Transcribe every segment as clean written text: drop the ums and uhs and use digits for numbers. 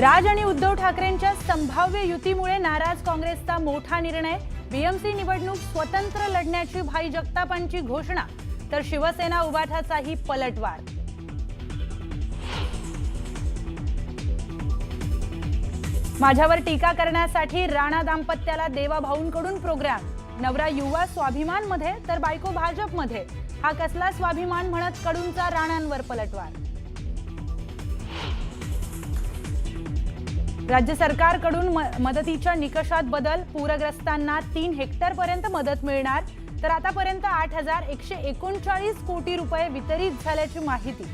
राज आणि उद्धव ठाकरेंच्या संभाव्य युतीमुळे नाराज काँग्रेसचा मोठा निर्णय। बीएमसी निवडणूक स्वतंत्र लढण्याची भाई जगतापांची घोषणा, तर शिवसेना उभाठाचाही पलटवार। माझ्यावर टीका करण्यासाठी राणा दाम्पत्याला देवाभाऊंकडून प्रोग्राम। नवरा युवा स्वाभिमान मध्ये तर बायको भाजप मध्ये, हा कसला स्वाभिमान म्हणत कडूंचा राणांवर पलटवार। राज्य सरकारकडून मदतीच्या निकषात बदल। पूरग्रस्तांना 3 हेक्टरपर्यंत मदत मिळणार, तर आतापर्यंत 8,139 कोटी रुपये वितरित झाल्याची माहिती।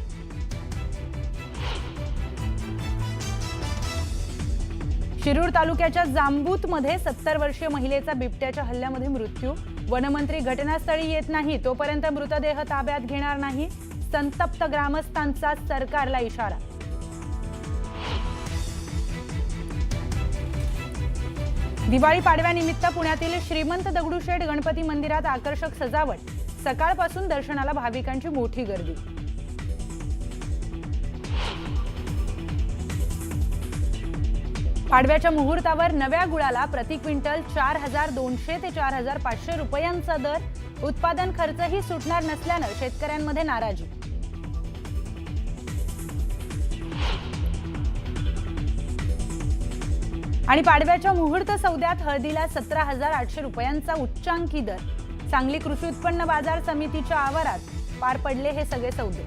शिरूर तालुक्याच्या जांबूतमध्ये 70 वर्षीय महिलेचा बिबट्याच्या हल्ल्यामध्ये मृत्यू। वनमंत्री घटनास्थळी येत नाही तोपर्यंत मृतदेह ताब्यात घेणार नाही, संतप्त ग्रामस्थांचा सरकारला इशारा। दिवाळी पाडव्यानिमित्त पुण्यातील श्रीमंत दगडूशेठ गणपती मंदिरात आकर्षक सजावट। सकाळपासून दर्शनाला भाविकांची मोठी गर्दी। पाडव्याच्या मुहूर्तावर नव्या गुळाला प्रति क्विंटल 4,200 ते 4,500 रुपयांचा दर। उत्पादन खर्चही सुटणार नसल्याने शेतकऱ्यांमध्ये नाराजी। आणि पाडव्याच्या मुहूर्त सौद्यात हळदीला 17,800 रुपयांचा उच्चांकी दर। सांगली कृषी उत्पन्न बाजार समितीच्या आवारात पार पडले हे सगळे सौदे।